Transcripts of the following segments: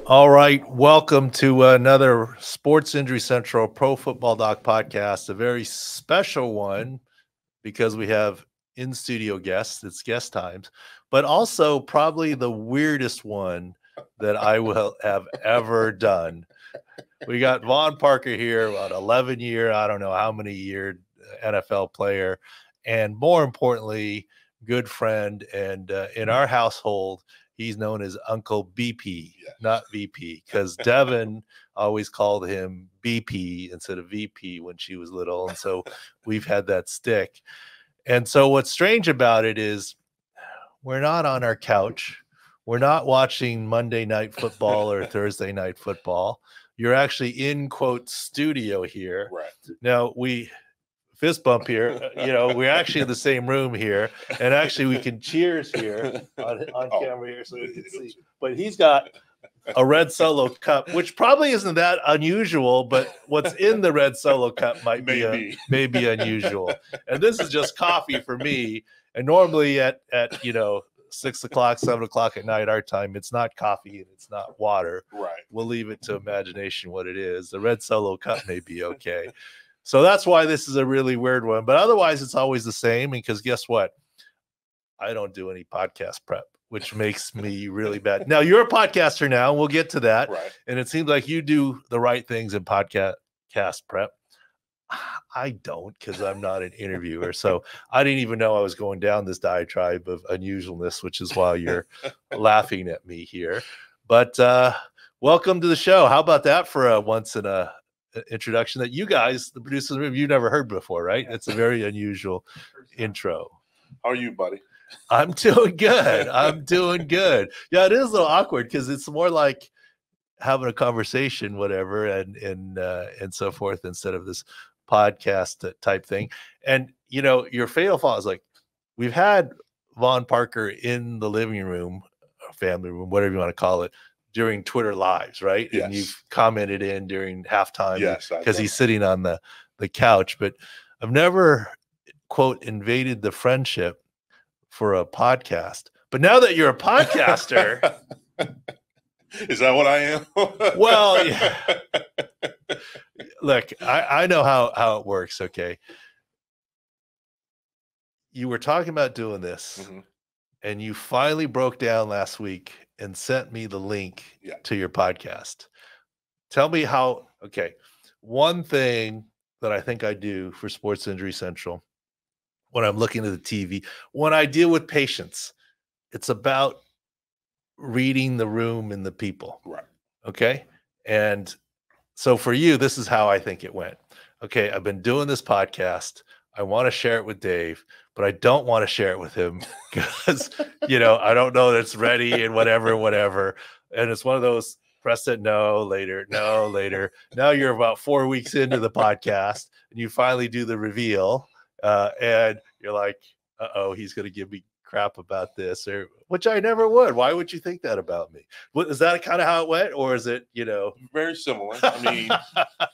All right, welcome to another Sports Injury Central Pro Football Doc podcast, a very special one because we have in-studio guests. It's guest times, but also probably the weirdest one that I will have ever done. We got Vaughn Parker here, about 11-year, I don't know how many year NFL player, and more importantly, good friend. And in our household, he's known as Uncle BP, not VP, because Devin always called him BP instead of VP when she was little. And so we've had that stick. And so what's strange about it is we're not on our couch. We're not watching Monday Night Football or Thursday Night Football. You're actually in, quote, studio here. Right. Now, we fist bump here. We're actually in the same room here. And actually, we can cheers here on camera here so we can see. But he's got a red Solo cup, which probably isn't that unusual, but what's in the red Solo cup might be maybe unusual. And this is just coffee for me. And normally at 6 o'clock, 7 o'clock at night, our time, it's not coffee and it's not water. Right. We'll leave it to imagination what it is. The red Solo cup may be okay. So that's why this is a really weird one. But otherwise, it's always the same. Because guess what? I don't do any podcast prep, which makes me really bad. Now, you're a podcaster now. We'll get to that. Right. And it seems like you do the right things in podcast prep. I don't, because I'm not an interviewer. So I didn't even know I was going down this diatribe of unusualness, which is why you're laughing at me here. But welcome to the show. How about that for a once in a introduction that you guys, the producers of the room, you've never heard before, right? It's a very unusual intro. How are you, buddy? I'm doing good. I'm doing good. Yeah, it is a little awkward because it's more like having a conversation, whatever, and so forth, instead of this podcast type thing. And your fatal flaw is like, we've had Vaughn Parker in the living room, family room, whatever you want to call it, during Twitter lives, right? Yes. And you've commented in during halftime, yes, because he's sitting on the couch. But I've never, quote, invaded the friendship for a podcast. But now that you're a podcaster, is that what I am? Well, yeah. Look, I know how it works. Okay. You were talking about doing this, and you finally broke down last week and sent me the link to your podcast. Tell me how. Okay. One thing that I think I do for Sports Injury Central when I'm looking at the TV, when I deal with patients, it's about reading the room and the people. Right. Okay. And so for you, this is how I think it went. Okay. I've been doing this podcast. I want to share it with Dave, but I don't want to share it with him because, I don't know that it's ready and whatever. And it's one of those press it, no, later. Now you're about 4 weeks into the podcast and you finally do the reveal. And you're like, uh-oh, he's going to give me crap about this, or which I never would. Why would you think that about me? Is that kind of how it went, or is it, very similar? I mean,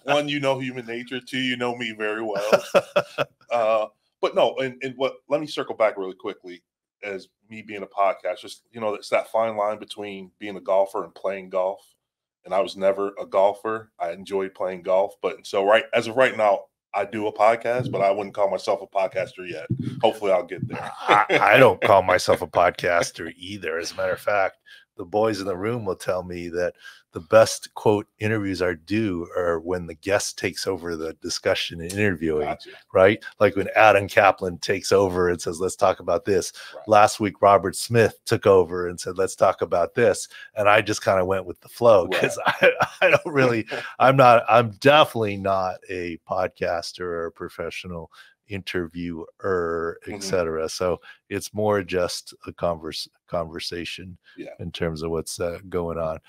one, human nature. Two, you know me very well. But no, and what? Let me circle back really quickly. As me being a podcast, just it's that fine line between being a golfer and playing golf. And I was never a golfer. I enjoyed playing golf, but as of right now, I do a podcast, but I wouldn't call myself a podcaster yet. Hopefully I'll get there. I don't call myself a podcaster either. As a matter of fact, the boys in the room will tell me that the best, quote, interviews I do are when the guest takes over the discussion and interviewing, Gotcha. Right? Like when Adam Kaplan takes over and says, let's talk about this. Right. Last week, Robert Smith took over and said, let's talk about this. And I just kind of went with the flow because I don't really, I'm definitely not a podcaster or a professional interviewer, etc. So it's more just a conversation in terms of what's going on.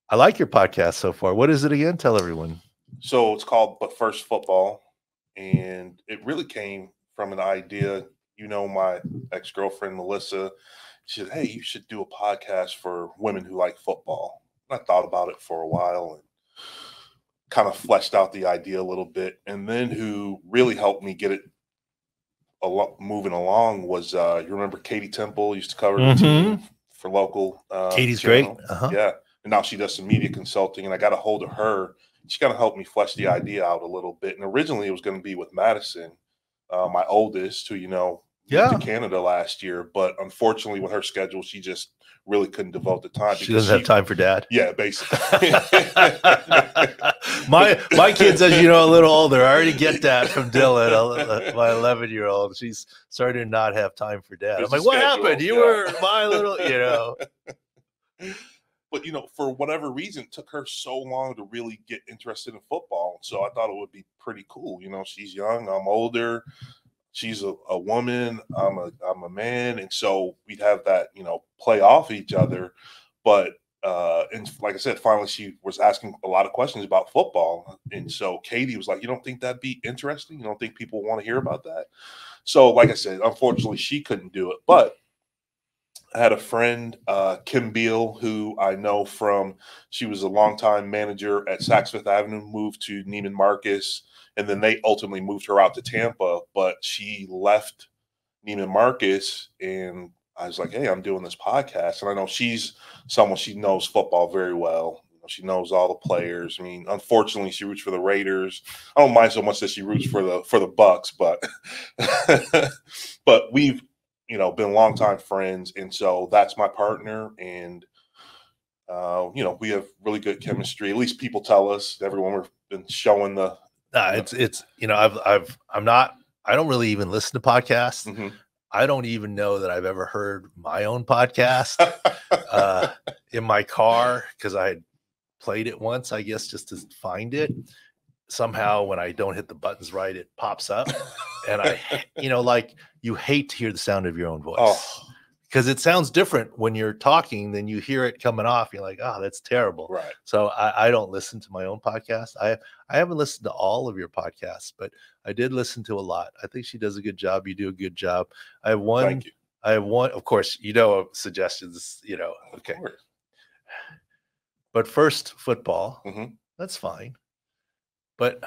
I like your podcast so far. What is it again? Tell everyone. So it's called But First Football, and it really came from an idea. My ex-girlfriend Melissa, she said, hey, you should do a podcast for women who like football. And I thought about it for a while and kind of fleshed out the idea a little bit. And then who really helped me get it moving along was, you remember Katie Temple used to cover the team for local. Katie's channel. great. Uh-huh. Yeah. And now she does some media consulting, and I got a hold of her. She kind of helped me flesh the idea out a little bit. And originally it was going to be with Madison, my oldest, who, moved to Canada last year. But unfortunately, with her schedule, she just really couldn't devote the time. She doesn't have time for dad. Yeah, basically. my kids, as you know, a little older. I already get that from Dylan, my 11-year-old. She's starting to not have time for dad. I'm like, what happened? You were my little, But, for whatever reason, it took her so long to really get interested in football. So I thought it would be pretty cool. She's young, I'm older. She's a woman, I'm a man. And so we'd have that, play off each other. But, and like I said, finally she was asking a lot of questions about football. And so Katie was like, you don't think that'd be interesting? You don't think people want to hear about that? So like I said, unfortunately she couldn't do it. But I had a friend, Kim Beal, who I know from, she was a longtime manager at Saks Fifth Avenue, moved to Neiman Marcus, and then they ultimately moved her out to Tampa, but she left Neiman Marcus, and I was like, hey, I'm doing this podcast. And I know she's someone, she knows football very well. She knows all the players. I mean, unfortunately, she roots for the Raiders. I don't mind so much that she roots for the Bucks, but but we've been longtime friends, and so that's my partner. And we have really good chemistry. At least people tell us. Everyone we've been showing the. It's I don't really even listen to podcasts. Mm-hmm. I don't even know that I've ever heard my own podcast in my car, because I had played it once, I guess, just to find it. Somehow when I don't hit the buttons right, it pops up. And I, like, you hate to hear the sound of your own voice because it sounds different when you're talking than you hear it coming off. You're like, oh, that's terrible. Right. So I don't listen to my own podcast. I haven't listened to all of your podcasts, but I did listen to a lot. I think she does a good job. You do a good job. I have one. Thank you. Of course, suggestions, okay. Of course. But first football, mm-hmm. That's fine. But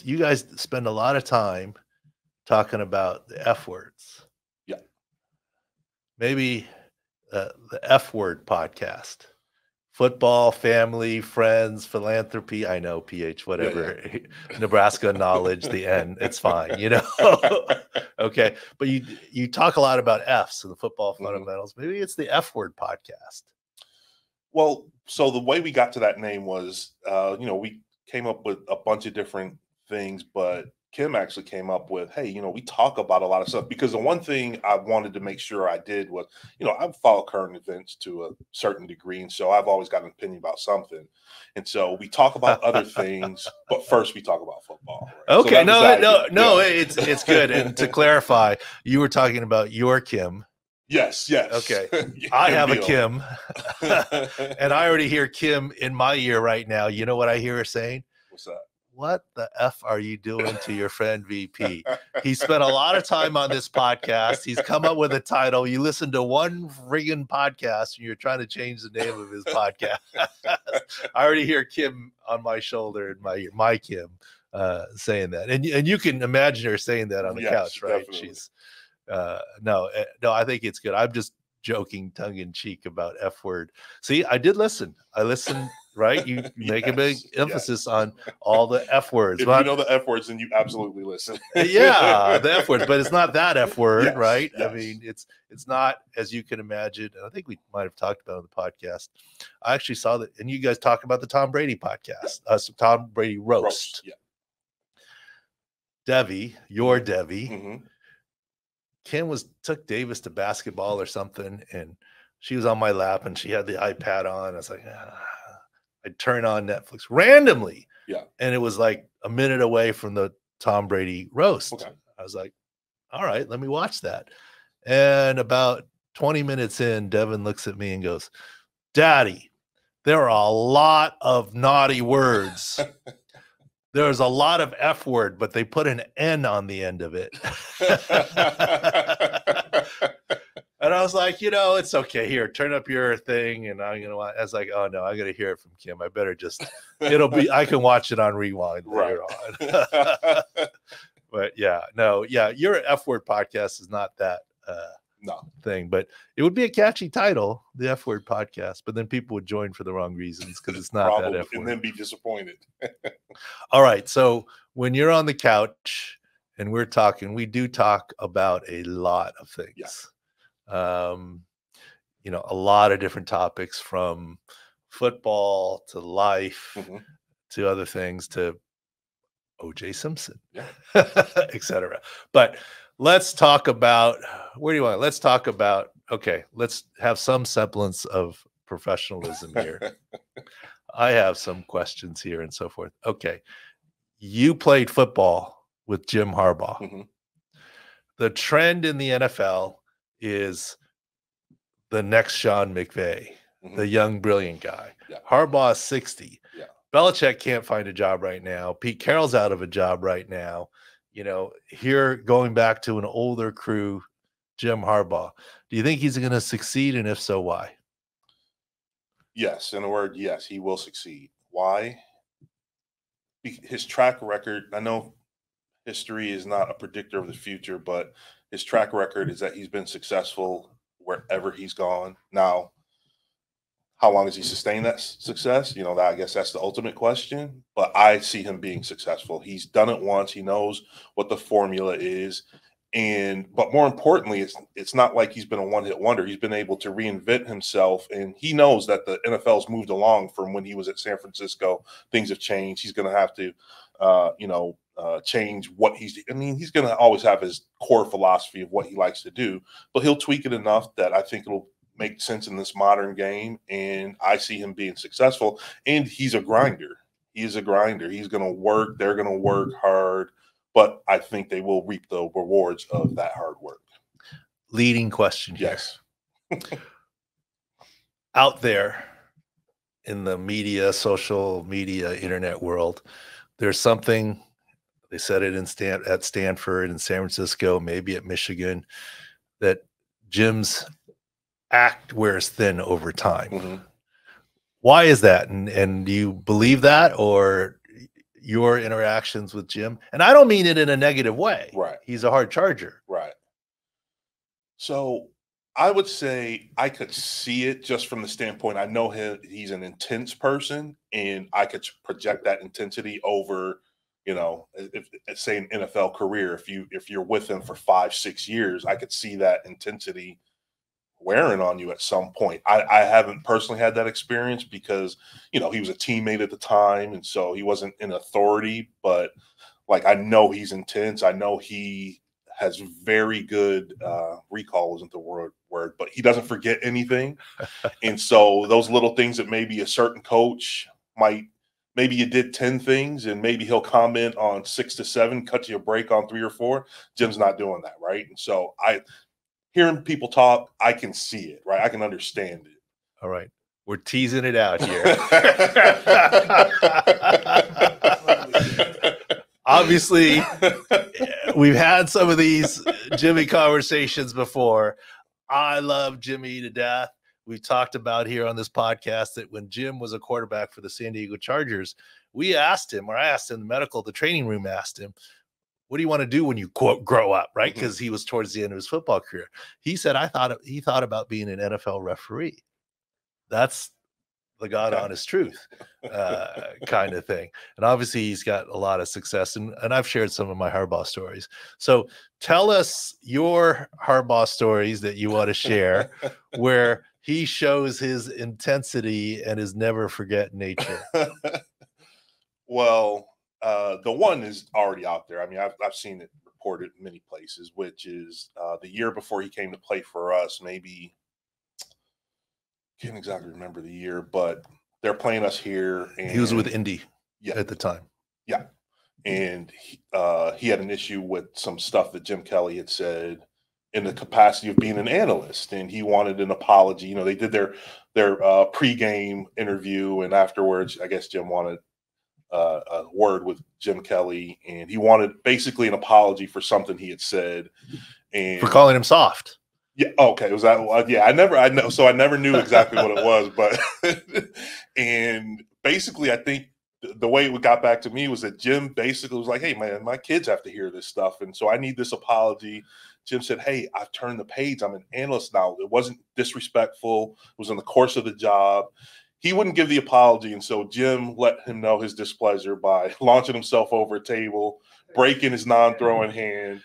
you guys spend a lot of time talking about the F words. Yeah. Maybe the F word podcast. Football, family, friends, philanthropy. I know, PH, whatever. Yeah. Nebraska knowledge, the N. It's fine, Okay. But you talk a lot about Fs and the football fundamentals. Mm-hmm. Maybe it's the F word podcast. Well, so the way we got to that name was, we came up with a bunch of different things, but Kim actually came up with, hey, we talk about a lot of stuff, because the one thing I wanted to make sure I did was, I follow current events to a certain degree. And so I've always got an opinion about something. And so we talk about other things, but first we talk about football. Right? Okay. So it's good. And to clarify, you were talking about your Kim. Yes. Okay. I have a Kim. And I already hear Kim in my ear right now. You know what I hear her saying? What's that? What the F are you doing to your friend VP? He spent a lot of time on this podcast. He's come up with a title. You listen to one friggin' podcast and you're trying to change the name of his podcast. I already hear Kim on my shoulder in my ear, my Kim saying that. And you can imagine her saying that on the couch, right? Definitely. She's no, I think it's good. I'm just joking tongue in cheek about F word. See, I did listen. I listened, right? You make a big emphasis on all the F words. If you know the F words, then you absolutely listen. Yeah, the F words, but it's not that F word, right? Yes. I mean, it's not, as you can imagine. And I think we might have talked about it on the podcast. I actually saw that, and you guys talk about the Tom Brady podcast, so Tom Brady roast. Yeah. Debbie, your Debbie. Mm-hmm. Kim took Davis to basketball or something, and she was on my lap and she had the iPad on. I was like, I'd turn on Netflix randomly. Yeah. And it was like a minute away from the Tom Brady roast. Okay. I was like, all right, let me watch that. And about 20 minutes in, Devin looks at me and goes, Daddy, there are a lot of naughty words. There's a lot of F word, but they put an N on the end of it. And I was like, it's okay. Here, turn up your thing. And I was like, oh no, I got to hear it from Kim. I better I can watch it on rewind later on. But your F word podcast is not that. thing, but it would be a catchy title, the F Word Podcast, but then people would join for the wrong reasons because it's not that F word. And then be disappointed. All right. So when you're on the couch and we're talking, we do talk about a lot of things. Yeah. You know, a lot of different topics, from football to life to other things, to O.J. Simpson, etc. But let's talk about, where do you want? Let's talk about, okay, let's have some semblance of professionalism here. I have some questions here and so forth. Okay. You played football with Jim Harbaugh. The trend in the NFL is the next Sean McVay, the young, brilliant guy. Harbaugh is 60. Belichick can't find a job right now. Pete Carroll's out of a job right now. You know, here going back to an older crew, Jim Harbaugh. Do you think he's going to succeed? And if so, why? Yes. In a word, yes, he will succeed. Why? His track record, I know history is not a predictor of the future, but his track record is that he's been successful wherever he's gone. Now, how long has he sustained that success? You know, I guess that's the ultimate question, but I see him being successful. He's done it once. He knows what the formula is. But more importantly, it's not like he's been a one-hit wonder. He's been able to reinvent himself, and he knows that the NFL's moved along from when he was at San Francisco. Things have changed. He's going to have to, change what he's going to always have his core philosophy of what he likes to do, but he'll tweak it enough that I think it'll make sense in this modern game. And I see him being successful. And he's a grinder. He's a grinder. He's going to work. They're going to work hard, but I think they will reap the rewards of that hard work. Leading question here. Yes. Out there in the media, social media, internet world, there's something, they said it at Stanford and San Francisco, maybe at Michigan, that Jim's act wears thin over time. Why is that? And do you believe that, or your interactions with Jim? And I don't mean it in a negative way. Right. He's a hard charger. Right. So I would say I could see it just from the standpoint, I know he's an intense person, and I could project that intensity over, you know, if say an NFL career, if you're with him for 5-6 years, I could see that intensity wearing on you at some point. I haven't personally had that experience because, you know, he was a teammate at the time, and so he wasn't in authority, but like, I know he's intense. I know he has very good recall isn't the word, but he doesn't forget anything. And so those little things that maybe a certain coach maybe you did 10 things and maybe he'll comment on 6 to 7, cut you a break on 3 or 4. Jim's not doing that, right? And so hearing people talk, I can see it, right? I can understand it. All right. We're teasing it out here. Obviously, we've had some of these Jimmy conversations before. I love Jimmy to death. We've talked about here on this podcast that when Jim was a quarterback for the San Diego Chargers, I asked him, the training room asked him, what do you want to do when you, quote, grow up, right? Because he was towards the end of his football career. He said, he thought about being an NFL referee. That's the God honest truth kind of thing. And obviously he's got a lot of success, and I've shared some of my Harbaugh stories. So tell us your Harbaugh stories that you want to share where he shows his intensity and his never forget nature. Well, the one is already out there. I mean, I've seen it reported in many places, which is the year before he came to play for us, maybe can't exactly remember the year, but they're playing us here. And he was with Indy at the time. Yeah. And he had an issue with some stuff that Jim Kelly had said in the capacity of being an analyst, and he wanted an apology. You know, they did their pregame interview, and afterwards, I guess Jim wanted a word with Jim Kelly, and he wanted basically an apology for something he had said, and for calling him soft. Yeah. Okay. Was that? Yeah. I never knew exactly what it was, but and basically, I think the way it got back to me was that Jim basically was like, "Hey, man, my kids have to hear this stuff, and so I need this apology Jim said, "Hey, I've turned the page. I'm an analyst now." It wasn't disrespectful. It was in the course of the job. He wouldn't give the apology, and so Jim let him know his displeasure by launching himself over a table, breaking his non-throwing hand,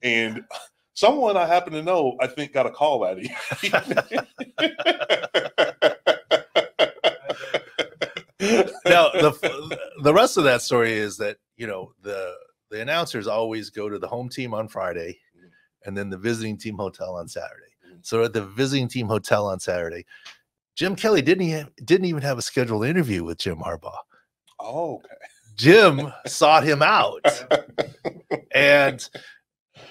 and someone I happen to know, I think, got a call that evening. Now, the rest of that story is that, you know, the announcers always go to the home team on Friday and then the visiting team hotel on Saturday. So at the visiting team hotel on Saturday, Jim Kelly didn't even have a scheduled interview with Jim Harbaugh. Oh, okay. Jim sought him out. And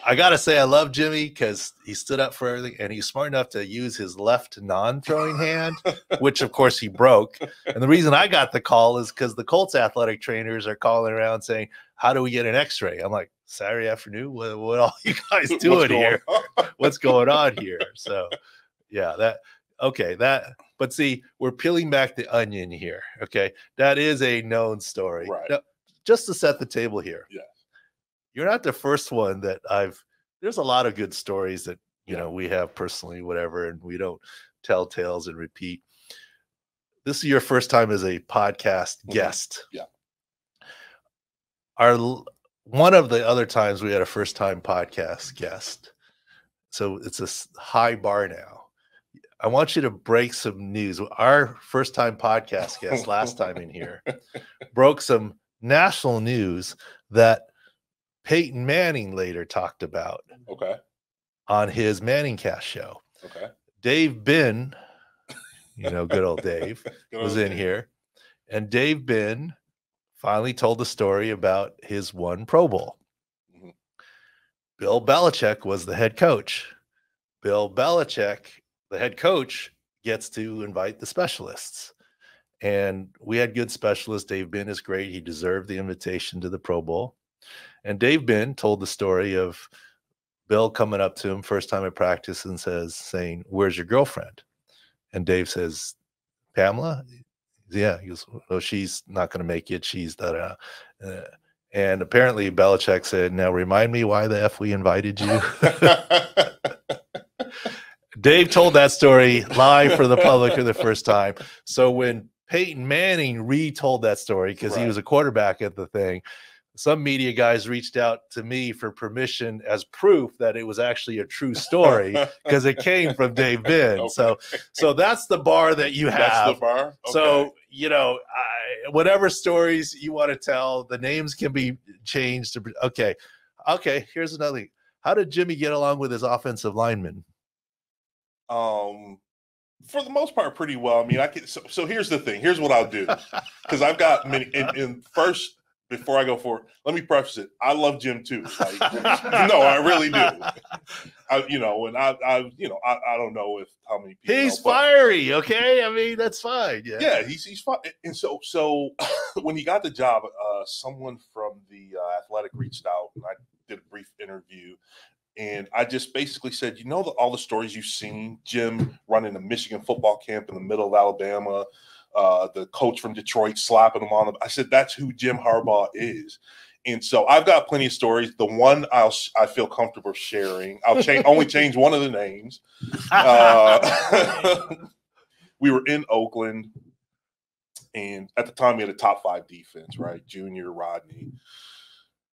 I got to say, I love Jimmy because he stood up for everything, and he's smart enough to use his left non-throwing hand, which, of course, he broke. And the reason I got the call is because the Colts athletic trainers are calling around saying, how do we get an x-ray? I'm like, Saturday afternoon? What all you guys doing here? What's going on here? So, yeah, but see, we're peeling back the onion here, okay? That is a known story. Right. Now, just to set the table here. Yeah. You're not the first one that there's a lot of good stories that, you know, we have personally, whatever, and we don't tell tales and repeat. This is your first time as a podcast guest. Yeah. One of the other times we had a first time podcast guest. So it's a high bar now. I want you to break some news. Our first time podcast guest last time in here broke some national news that Peyton Manning later talked about on his Manningcast show. Okay. Dave Bin, you know, good old Dave, was in here. And Dave Bin finally told the story about his one Pro Bowl. Mm-hmm. Bill Belichick was the head coach. Bill Belichick, the head coach, gets to invite the specialists. And we had good specialists. Dave Bin is great. He deserved the invitation to the Pro Bowl. And Dave Bin told the story of Bill coming up to him first time at practice and saying, "Where's your girlfriend?" And Dave says, "Pamela?" Yeah. He goes, "Oh, she's not going to make it. She's that." And apparently Belichick said, "Now remind me why the F we invited you." Dave told that story live for the public for the first time. So when Peyton Manning retold that story, because he was a quarterback at the thing, some media guys reached out to me for permission as proof that it was actually a true story because it came from Dave Bin. Okay. So that's the bar that you have. That's the bar. Okay. So, you know, whatever stories you want to tell, the names can be changed. Okay. Here's another thing. How did Jimmy get along with his offensive lineman? For the most part, pretty well. I mean, so here's the thing. Here's what I'll do, because I've got many. In first, before I go forward, let me preface it. I love Jim too. Like, no, I really do. I don't know if how many people. He's fiery. Okay, I mean that's fine. Yeah, he's fine. And so when he got the job, someone from the Athletic reached out, and I did a brief interview. And I just basically said, you know, all the stories you've seen, Jim running a Michigan football camp in the middle of Alabama, the coach from Detroit slapping him on the. I said, that's who Jim Harbaugh is. And so I've got plenty of stories. The one I feel comfortable sharing, I'll only change one of the names. We were in Oakland, and at the time we had a top 5 defense, right? Junior Rodney.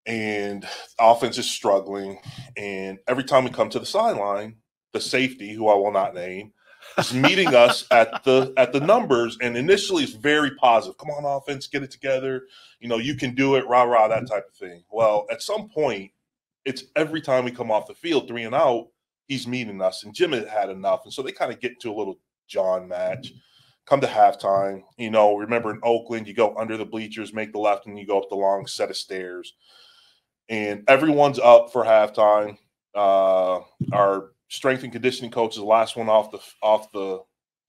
And offense is struggling. And every time we come to the sideline, the safety, who I will not name, is meeting us at the numbers. And initially it's very positive. Come on, offense, get it together. You know, you can do it, rah, rah, that type of thing. Well, at some point, it's every time we come off the field, 3 and out, he's meeting us. And Jim had enough. And so they kind of get into a little John match. Come to halftime. You know, remember in Oakland, you go under the bleachers, make the left, and you go up the long set of stairs. And everyone's up for halftime. Our strength and conditioning coach is the last one off the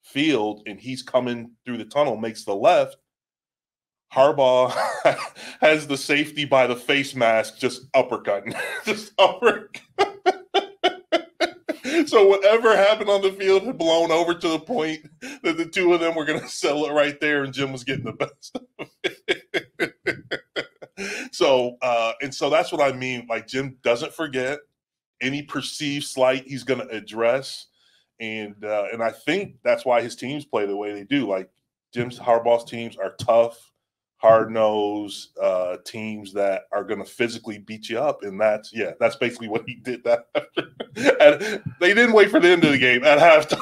field, and he's coming through the tunnel, makes the left. Harbaugh has the safety by the face mask, just uppercutting, just uppercut. So whatever happened on the field had blown over to the point that the two of them were going to settle it right there, and Jim was getting the best of it. So, and so that's what I mean. Like, Jim doesn't forget. any perceived slight he's going to address. And I think that's why his teams play the way they do. Like Jim Harbaugh's teams are tough, hard-nosed teams that are going to physically beat you up. And that's basically what he did that after. And they didn't wait for the end of the game at halftime.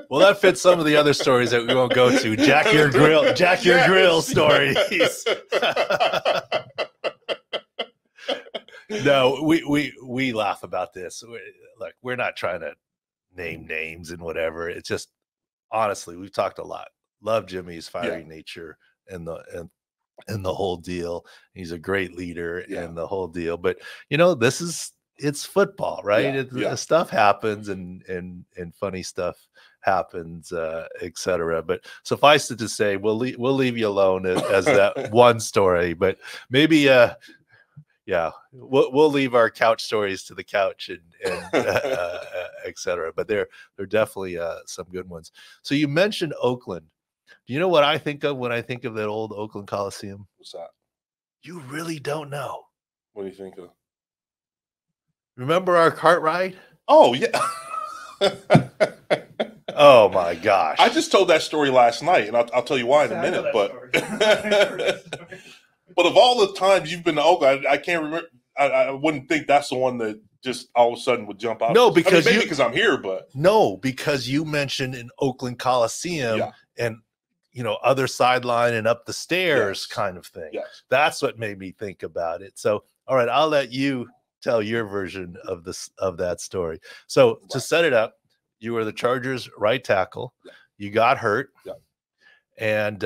Well, that fits some of the other stories that we won't go to. Jack your grill stories. No, we laugh about this. Look, we're not trying to name names and whatever. It's just, honestly, we've talked a lot. Love Jimmy's fiery nature and the whole deal. He's a great leader and the whole deal. But it's football, right? Stuff happens and funny stuff happens, etc. But suffice it to say, we'll leave you alone as that one story. But maybe we'll leave our couch stories to the couch and etc. But they're definitely some good ones. So you mentioned Oakland. Do you know what I think of when I think of that old Oakland Coliseum? What's that? You really don't know. What do you think of? Remember our cart ride? Oh, yeah. Oh, my gosh. I just told that story last night, and I'll tell you why in a minute. But but of all the times you've been to Oakland, I can't remember. I wouldn't think that's the one that just all of a sudden would jump out. No, because maybe because I'm here, but no, because you mentioned an Oakland Coliseum and other sideline and up the stairs kind of thing. Yes. That's what made me think about it. So, all right, I'll let you tell your version of that story. So to set it up, you were the Chargers' right tackle. Yeah. You got hurt. Yeah. And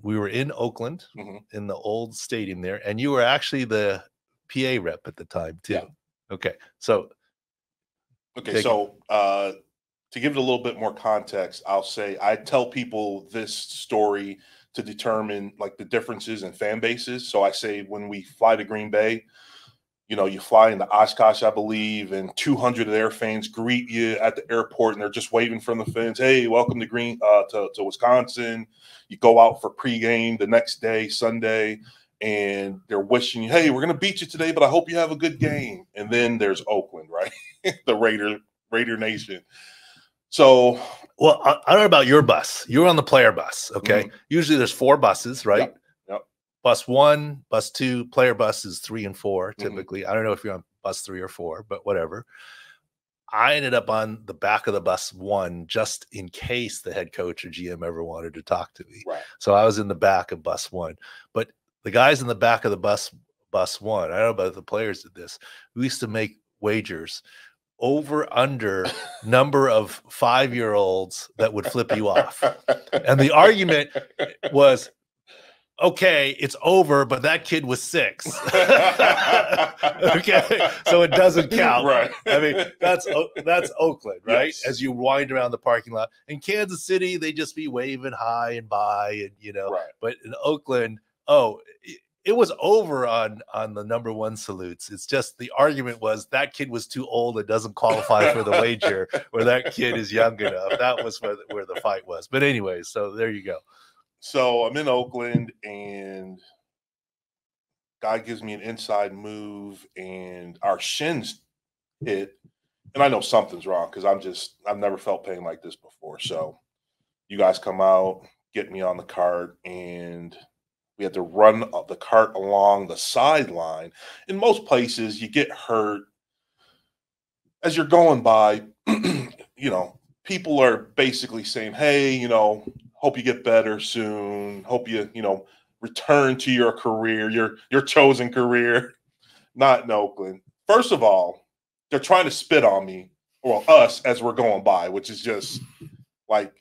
we were in Oakland in the old stadium there, and you were actually the PA rep at the time too. Yeah. Okay. So to give it a little bit more context, I'll say I tell people this story to determine like the differences in fan bases. So I say when we fly to Green Bay, you fly into Oshkosh, I believe, and 200 of their fans greet you at the airport, and they're just waving from the fence. Hey, welcome to to Wisconsin. You go out for pregame the next day, Sunday, and they're wishing you, hey, we're going to beat you today, but I hope you have a good game. And then there's Oakland, right? The Raider Nation. So, well, I don't know about your bus. You were on the player bus, okay? Usually there's 4 buses, right? Yep. Bus 1, bus 2, player bus is 3 and 4 typically. I don't know if you're on bus 3 or 4, but whatever. I ended up on the back of the bus 1 just in case the head coach or GM ever wanted to talk to me. Right. So I was in the back of bus 1. But the guys in the back of the bus 1, I don't know about the players did this. We used to make wagers over under number of 5-year-olds that would flip you off. And the argument was, okay, it's over, but that kid was 6. Okay, so it doesn't count. Right. I mean, that's Oakland, right? Yes. As you wind around the parking lot. In Kansas City, they just be waving high and by, and Right. But in Oakland, it was over on the number 1 salutes. It's just the argument was that kid was too old and doesn't qualify for the wager, or that kid is young enough. That was where the fight was. But anyway, so there you go. So I'm in Oakland, and guy gives me an inside move, and our shins hit. And I know something's wrong because I've never felt pain like this before. So you guys come out, get me on the cart, and we had to run the cart along the sideline. In most places, you get hurt as you're going by. People are basically saying, hey, hope you get better soon. Hope you, return to your career, your chosen career. Not in Oakland. First of all, they're trying to spit on me, or us, as we're going by, which is just like,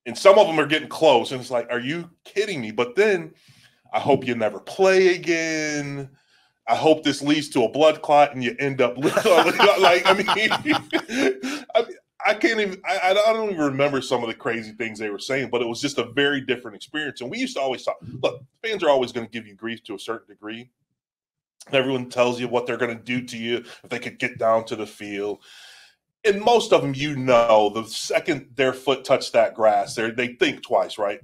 and some of them are getting close, and it's like, are you kidding me? But then, I hope you never play again. I hope this leads to a blood clot and you end up like, I can't even, I don't even remember some of the crazy things they were saying, but it was just a very different experience. And we used to always talk, look, fans are always going to give you grief to a certain degree. Everyone tells you what they're going to do to you if they could get down to the field. And most of them, the second their foot touched that grass, they think twice, right?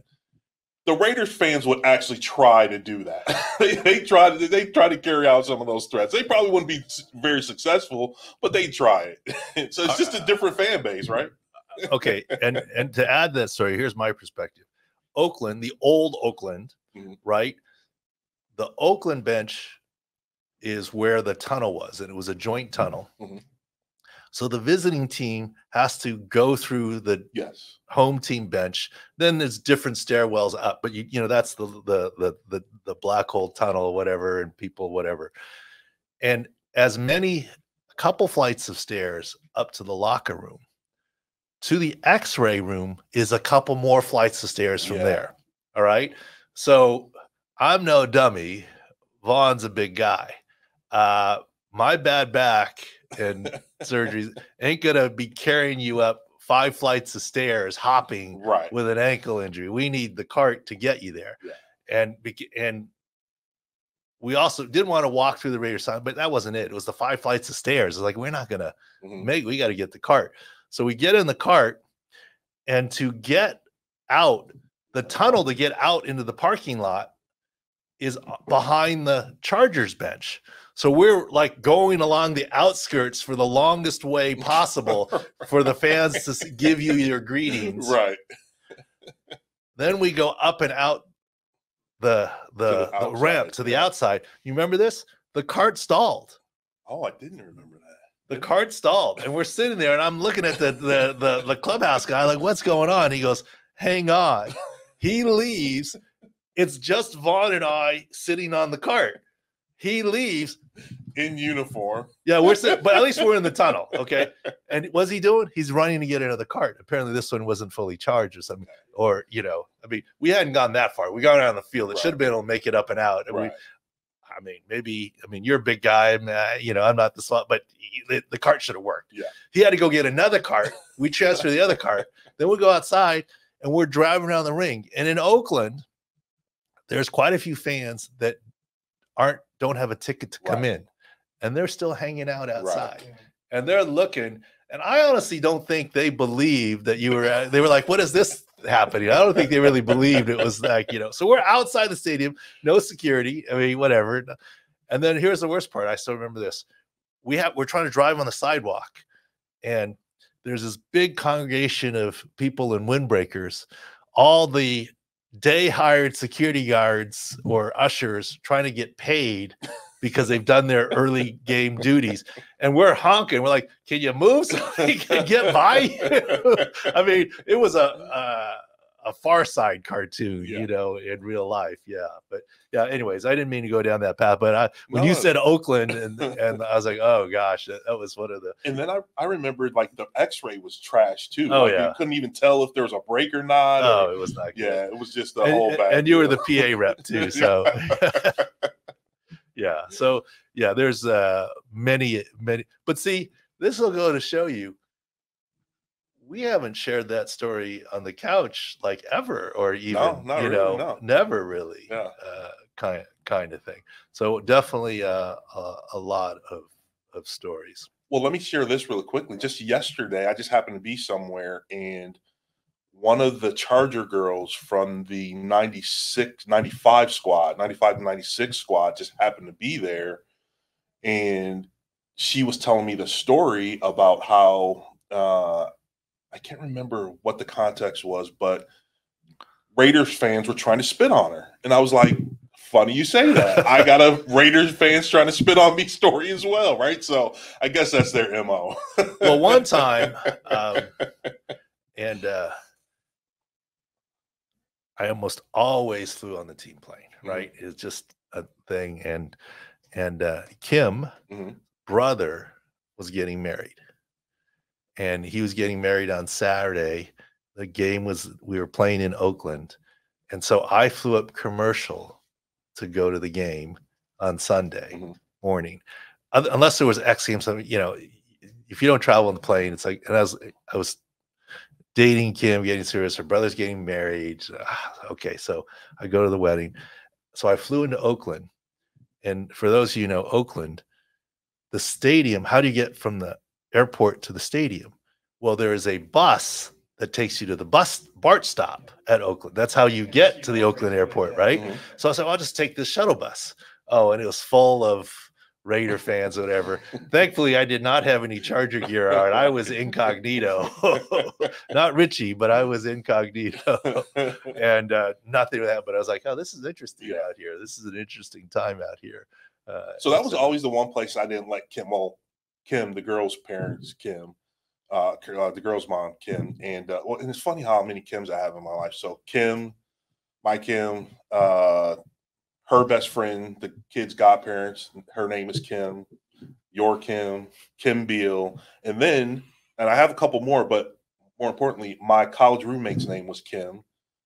the Raiders fans would actually try to do that. they try to carry out some of those threats. They probably wouldn't be very successful, but they try it. So it's just a different fan base, right? Okay, and to add that story, here's my perspective. Oakland, the old Oakland, right? The Oakland bench is where the tunnel was, and it was a joint tunnel. So the visiting team has to go through the home team bench. Then there's different stairwells up, but you know that's the black hole tunnel or whatever, and people whatever. And as many a couple flights of stairs up to the locker room. To the X-ray room is a couple more flights of stairs from there. All right. So I'm no dummy. Vaughn's a big guy. My bad back and surgeries ain't gonna be carrying you up 5 flights of stairs hopping with an ankle injury. We need the cart to get you there. And we also didn't want to walk through the Raiders sign, but that wasn't it. It was the 5 flights of stairs. It's like, we're not gonna we got to get the cart. So we get in the cart, and to get out, the tunnel to get out into the parking lot is behind the Chargers bench. So we're like going along the outskirts for the longest way possible for the fans to give you your greetings. Right. Then we go up and out the ramp to the outside. You remember this? The cart stalled. Oh, I didn't remember that. The cart stalled, and we're sitting there, and I'm looking at the clubhouse guy, like, what's going on? He goes, hang on. He leaves. It's just Vaughn and I sitting on the cart. He leaves in uniform. Yeah, we're sitting, but at least we're in the tunnel. Okay. And what's he doing? He's running to get into the cart. Apparently this one wasn't fully charged or something. Or, you know, I mean, we hadn't gone that far. We got out on the field. It should have been able to make it up and out. And you're a big guy. You know, I'm not the slot, but the cart should have worked. Yeah. He had to go get another cart. We transfer the other cart. Then we go outside and we're driving around the ring. And in Oakland, there's quite a few fans that don't have a ticket to come in, and they're still hanging out outside, and they're looking. And I honestly don't think they believed that you were. They were like, "What is this happening?" I don't think they really believed it was like, you know. So we're outside the stadium, no security. I mean, whatever. And then here's the worst part. I still remember this. We're trying to drive on the sidewalk, and there's this big congregation of people in windbreakers. All the day hired security guards or ushers trying to get paid because they've done their early game duties, and we're honking. We're like, "Can you move so we can get by you?" I mean, it was a Far Side cartoon, you know, in real life. Yeah, but yeah. Anyways, I didn't mean to go down that path, but when you said Oakland, and I was like, oh gosh, that was one of the. And then I remembered like the X-ray was trash too. Oh like, you couldn't even tell if there was a break or not. Oh, it was not good. Yeah, it was just the whole bad. And you were the PA rep too, so. Yeah. So yeah, there's many, but see, this will go to show you. We haven't shared that story on the couch like ever, or even never really, kind of thing. So definitely a lot of stories. Well, let me share this really quickly. Just yesterday, I just happened to be somewhere, and one of the Charger girls from the 95 squad, 95 to 96 squad, just happened to be there, and she was telling me the story about how I can't remember what the context was, but Raiders fans were trying to spit on her. And I was like, funny you say that. I got a Raiders fans trying to spit on me story as well, right? So I guess that's their MO. Well, one time, I almost always flew on the team plane, right? It's just a thing. And Kim, brother, was getting married. And he was getting married on Saturday. The game we were playing in Oakland. And so I flew up commercial to go to the game on Sunday morning. Unless there was X Games, you know, if you don't travel on the plane, it's like, and I was dating Kim, getting serious. Her brother's getting married. Okay, so I go to the wedding. So I flew into Oakland. And for those of you who know Oakland, the stadium, how do you get from the airport to the stadium? Well, there is a bus that takes you to the BART stop at Oakland. That's how you get to the Oakland airport, right? So I said, well, I'll just take this shuttle bus. Oh, and it was full of Raider fans or whatever. Thankfully, I did not have any Charger gear on. I was incognito. Not Richie, but I was incognito. And nothing with that. But I was like, oh, this is interesting out here. This is an interesting time out here. So that was always the one place I didn't like Kim. Well, Kim, the girl's parents, Kim. The girl's mom, Kim, and it's funny how many Kims I have in my life. So Kim, my Kim, her best friend, the kid's godparents, her name is Kim, your Kim, Kim Beal, and I have a couple more, but more importantly, my college roommate's name was Kim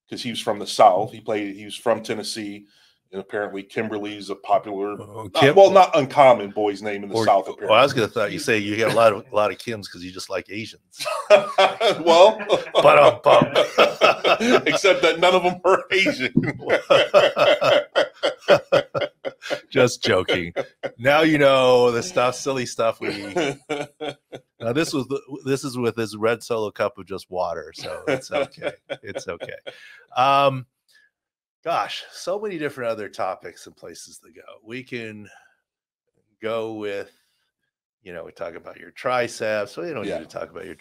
because he was from the South. He was from Tennessee. And apparently, Kimberly's a popular, not uncommon boy's name in the South. Apparently. Well, I was going to thought you say you have a lot of Kims because you just like Asians. Well, except that none of them are Asian. Just joking. Now you know the silly stuff we. Now this is with his red Solo cup of just water, so it's okay. It's okay. Gosh, so many different other topics and places to go. We can go with, we talk about your triceps. So we don't need to talk about your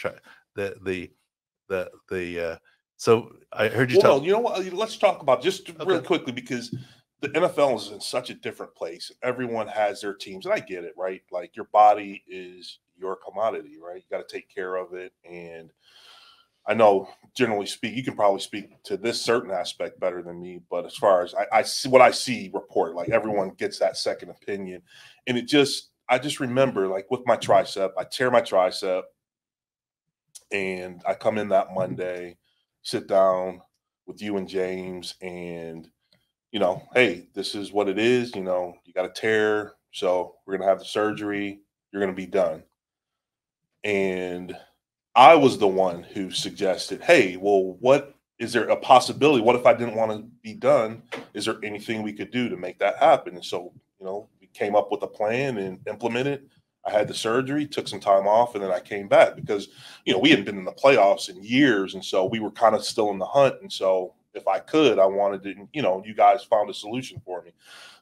So I heard you talk. You know what? Let's talk about just really quickly because the NFL is in such a different place. Everyone has their teams, and I get it, right? Like your body is your commodity, right? You got to take care of it, and I know, generally speaking, you can probably speak to this certain aspect better than me. But as far as I see, what I see report, like everyone gets that second opinion, and I just remember, like with my tricep, I tear my tricep, and I come in that Monday, sit down with you and James, and hey, this is what it is. You got a tear, so we're gonna have the surgery. You're gonna be done, and I was the one who suggested, hey, well, what is there a possibility? What if I didn't want to be done? Is there anything we could do to make that happen? And so, we came up with a plan and implemented. I had the surgery, took some time off, and then I came back because, we hadn't been in the playoffs in years. And so we were kind of still in the hunt. And so if I could, I wanted to, you guys found a solution for me.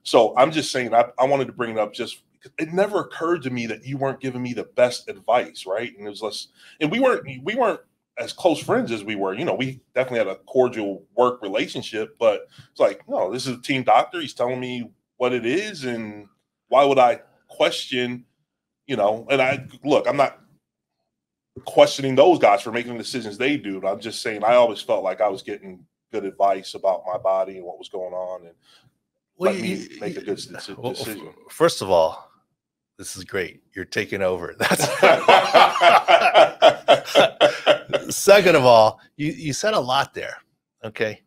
So I'm just saying, I wanted to bring it up just it never occurred to me that you weren't giving me the best advice, right? And it was less, and we weren't as close friends as we were. We definitely had a cordial work relationship, but it's like, no, this is a team doctor. He's telling me what it is, and why would I question? And I'm not questioning those guys for making the decisions they do. But I'm just saying, I always felt like I was getting good advice about my body and what was going on, and let me make a good decision. Well, first of all, this is great. You're taking over. That's second of all, you said a lot there. Okay.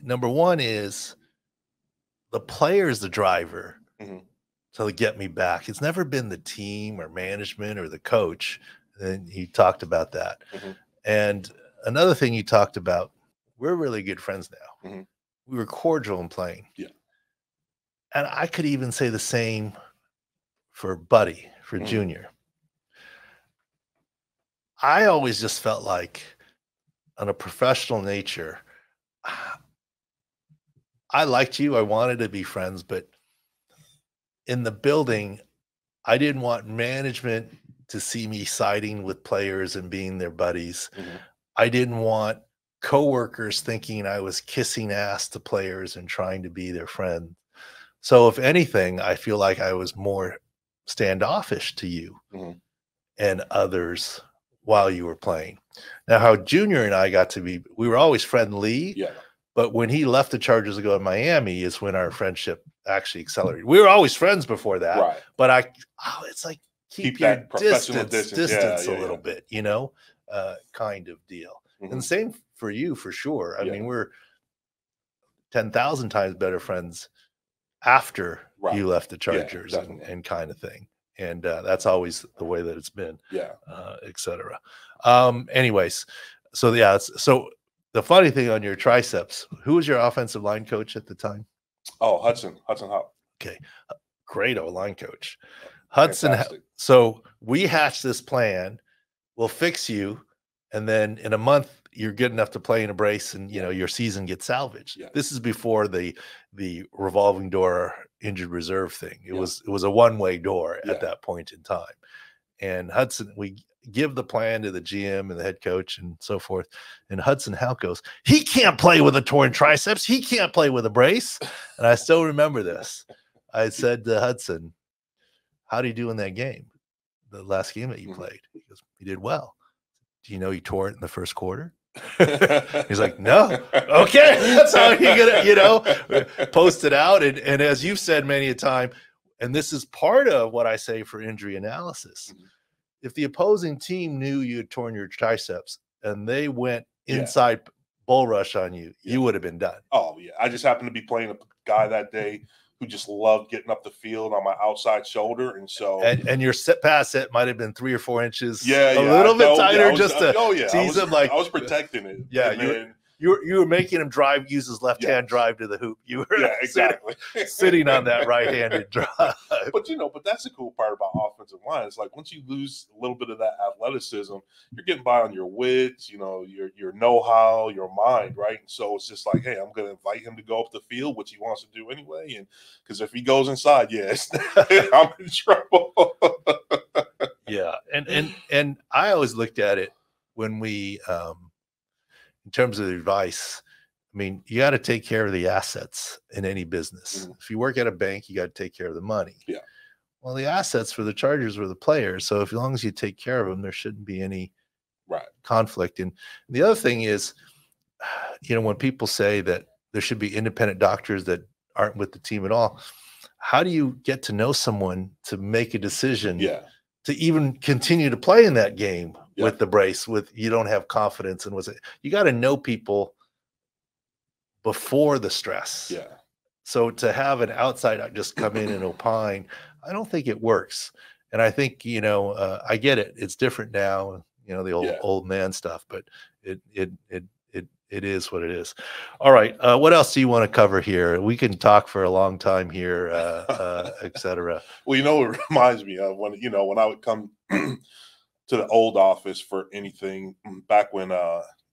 Number one is the player is the driver to get me back. It's never been the team or management or the coach. And you talked about that. And another thing you talked about, we're really good friends now. We were cordial in playing. Yeah. And I could even say the same for Buddy, for Junior. I always just felt like on a professional nature, I liked you. I wanted to be friends, but in the building, I didn't want management to see me siding with players and being their buddies. I didn't want coworkers thinking I was kissing ass to players and trying to be their friend. So if anything, I feel like I was more standoffish to you and others while you were playing. Now, how Junior and I got to be, we were always friendly, but when he left the Chargers to go to Miami is when our friendship actually accelerated. We were always friends before that, but it's like keep your distance a little bit, kind of deal. And the same for you, for sure. I mean, we're 10,000 times better friends after you left the Chargers and kind of thing. And that's always the way that it's been, et cetera. Anyways, so so the funny thing on your triceps, who was your offensive line coach at the time? Oh, Hudson Houck. Okay. Great O-line coach. Hudson. So we hatched this plan. We'll fix you. and then in a month you're good enough to play in a brace, and your season gets salvaged. This is before the revolving door injured reserve thing. It was a one-way door at that point in time. And Hudson, we give the plan to the GM and the head coach and so forth. And Hudson Houck goes, he can't play with a torn triceps. He can't play with a brace. And I still remember this. I said to Hudson, how did he do in that game? The last game that you played? He goes, he did well. Do you know he tore it in the first quarter? He's like, no. Okay. That's how you're gonna, post it out. And as you've said many a time, and this is part of what I say for injury analysis. If the opposing team knew you had torn your triceps and they went inside bull rush on you, you would have been done. Oh, yeah. I just happened to be playing a guy that day who just loved getting up the field on my outside shoulder. And so and your set pass set might have been 3 or 4 inches a little bit tighter just to tease him. Like I was protecting it. Yeah, you were making him use his left hand drive to the hoop. You were exactly sitting on that right-handed drive. But that's the cool part about offensive line. It's like once you lose a little bit of that athleticism, you're getting by on your wits, your know-how, your mind, right? And so it's just like, hey, I'm going to invite him to go up the field, which he wants to do anyway. And because if he goes inside, I'm in trouble. Yeah, and I always looked at it when we. In terms of advice, I mean, you got to take care of the assets in any business. If you work at a bank, you got to take care of the money. Yeah. Well, the assets for the Chargers were the players. So as long as you take care of them, there shouldn't be any conflict. And the other thing is, when people say that there should be independent doctors that aren't with the team at all, how do you get to know someone to make a decision to even continue to play in that game? With the brace, you don't have confidence in you got to know people before the stress. Yeah. So to have an outside just come in and opine, I don't think it works. And I think, I get it. It's different now, the old man stuff, but it is what it is. All right. What else do you want to cover here? We can talk for a long time here, et cetera. Well, it reminds me of when I would come to the old office for anything back when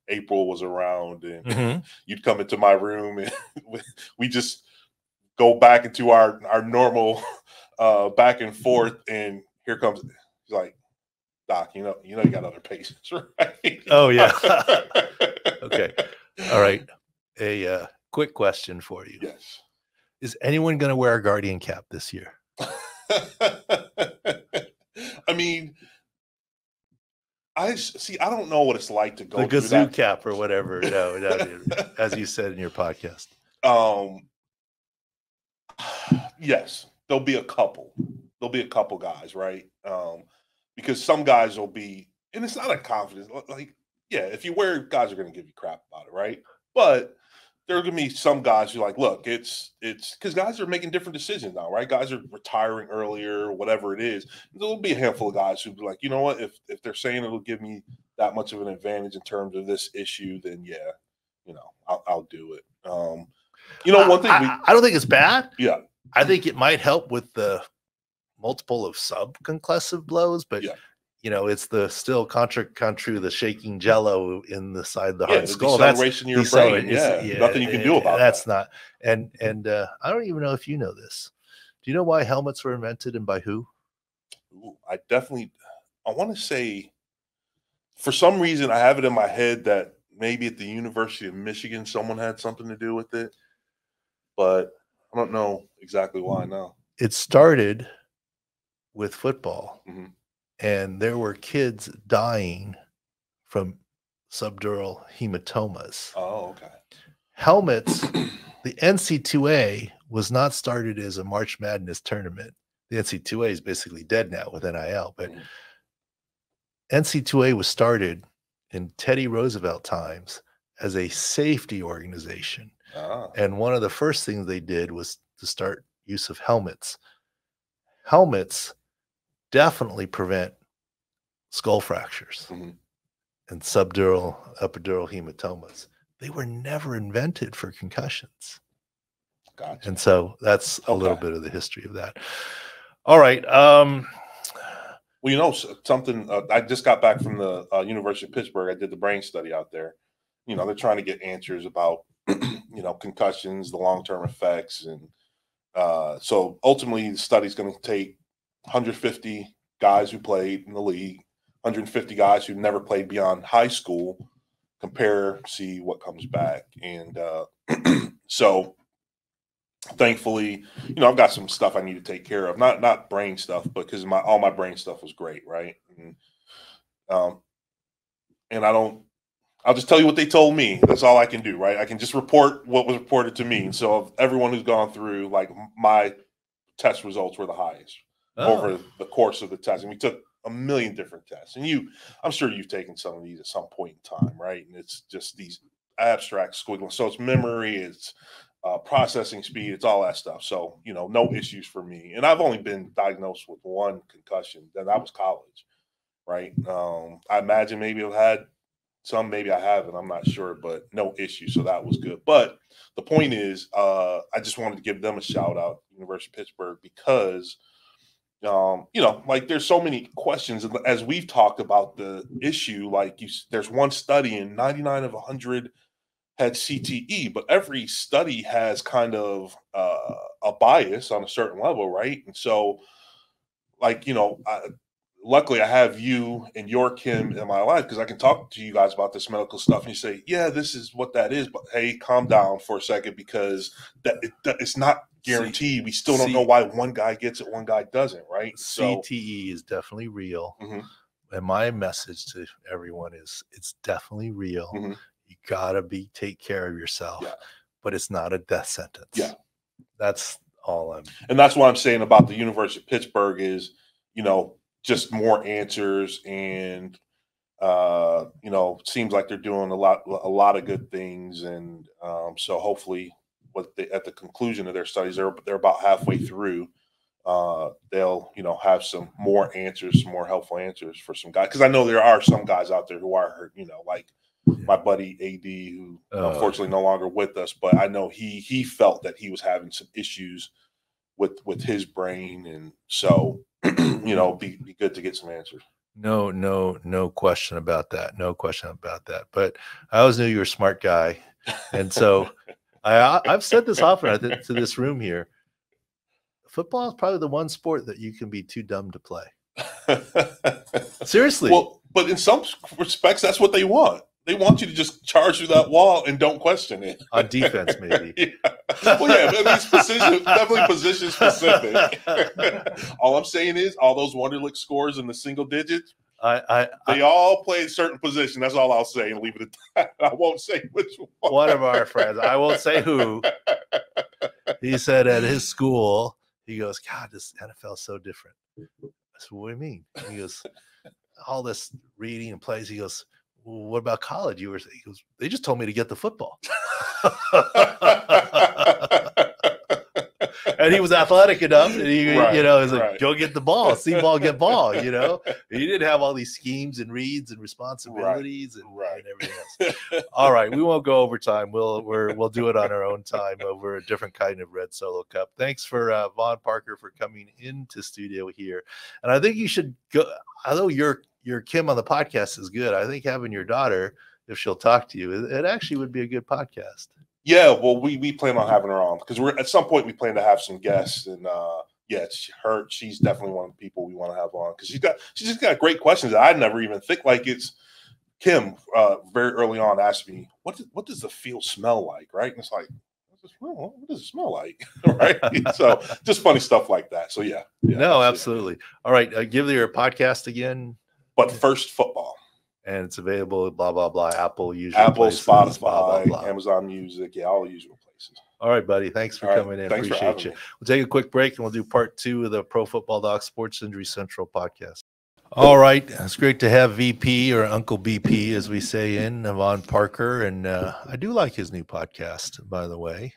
April was around, and you'd come into my room and we just go back into our normal back and forth, and here comes he's like, Doc, you got other patients, right? Oh yeah. Okay. All right. A quick question for you. Yes. Is anyone going to wear a Guardian cap this year? I mean, I don't know what it's like to go the Gazoo cap or whatever. No, as you said in your podcast. Yes, there'll be a couple. There'll be a couple guys, right? Because some guys will be, and it's not a confidence. Like, if you wear, guys are going to give you crap about it, right? But there are going to be some guys who are like, look, it's because guys are making different decisions now, right? Guys are retiring earlier, whatever it is. There'll be a handful of guys who be like, you know what? If they're saying it'll give me that much of an advantage in terms of this issue, then I'll do it. One thing I don't think it's bad. Yeah, I think it might help with the multiple of subconcussive blows, but it's the still contra the shaking jello in the side of the heart skull. That's in your brain. Nothing you can do about that's not. And I don't even know if you know this. Do you know why helmets were invented and by who? Ooh, I want to say, for some reason, I have it in my head that maybe at the University of Michigan, someone had something to do with it, but I don't know exactly why now. It started with football. And there were kids dying from subdural hematomas. Oh, okay. Helmets, the NC2A was not started as a March Madness tournament. The NC2A is basically dead now with NIL, but NC2A was started in Teddy Roosevelt times as a safety organization. And one of the first things they did was to start use of helmets. Helmets definitely prevent skull fractures and subdural, epidural hematomas. They were never invented for concussions. Gotcha. And so that's a little bit of the history of that. All right. Well, you know, something, I just got back from the University of Pittsburgh. I did the brain study out there. You know, they're trying to get answers about, you know, concussions, the long-term effects. And so ultimately the study's going to take 150 guys who played in the league, 150 guys who never played beyond high school, compare, see what comes back. And so thankfully, you know, I've got some stuff I need to take care of, not brain stuff, but because all my brain stuff was great, right? And I'll just tell you what they told me. That's all I can do, right? I can just report what was reported to me. And so of everyone who's gone through, like, my test results were the highest over the course of the test. And we took a million different tests. And I'm sure you've taken some of these at some point in time, right? And it's just these abstract squiggles. So it's memory, it's processing speed, it's all that stuff. So, you know, no issues for me. And I've only been diagnosed with one concussion, and that was college, right? I imagine maybe I've had some, maybe I haven't, I'm not sure, but no issue. So that was good. But the point is, I just wanted to give them a shout out, University of Pittsburgh, because, you know, like, there's so many questions as we've talked about the issue. Like, there's one study and 99 of 100 had CTE, but every study has kind of a bias on a certain level, right? And so, like, you know, luckily I have you and your Kim in my life, because I can talk to you guys about this medical stuff, and you say, yeah, this is what that is, but hey, calm down for a second, because it's not guaranteed. We still don't know why one guy gets it, one guy doesn't, right? CTE is definitely real. And my message to everyone is, it's definitely real. You gotta take care of yourself, but it's not a death sentence. Yeah, that's all and that's what I'm saying about the University of Pittsburgh is, you know, just more answers. And you know, seems like they're doing a lot of good things. And so hopefully at the conclusion of their studies, they're about halfway through, they'll, you know, have some more answers, some more helpful answers for some guys, because I know there are some guys out there who are hurt, you know, like my buddy AD, who unfortunately no longer with us, but I know he felt that he was having some issues with his brain. And so, you know, be good to get some answers. No question about that. No question about that. But I always knew you were a smart guy. And so I've said this often to this room here. Football is probably the one sport that you can be too dumb to play. Seriously. Well, but in some respects, that's what they want. They want you to just charge through that wall and don't question it. On defense, maybe. Yeah. Well, yeah, I mean, definitely position specific. All I'm saying is, all those Wonderlic scores in the single digits, they all play a certain position. That's all I'll say, and leave it at that. I won't say which one. One of our friends, I won't say who, he said at his school, he goes, God, this NFL is so different. I said, what do you mean? He goes, all this reading and plays. He goes, well, what about college? He goes, they just told me to get the football. And he was athletic enough, and he, you know, was like, go get the ball, see ball, get ball. You know, he didn't have all these schemes and reads and responsibilities and everything else. All right, we won't go over time. We'll do it on our own time over a different kind of red solo cup. Thanks for Vaughn Parker for coming into studio here, and I think you should go. Although your Kim on the podcast is good, I think having your daughter, if she'll talk to you, it actually would be a good podcast. Yeah, well, we plan on having her on, because we're at some point we plan to have some guests, and she's definitely one of the people we want to have on, because she's just got great questions that I never even think. Like, it's Kim very early on asked me, what does the field smell like, right? And it's like, what does it smell like? Right? So just funny stuff like that. So yeah. No, absolutely. All right, give your podcast again. But First Football. And it's available, blah, blah, blah. Apple, places, Spotify, blah, blah, blah. Amazon Music. Yeah, all the usual places. All right, buddy. Thanks for coming in. Appreciate you. We'll take a quick break, and we'll do part 2 of the Pro Football Doc Sports Injury Central podcast. All right. It's great to have VP, or Uncle BP, as we say, in Vaughn Parker. And I do like his new podcast, by the way.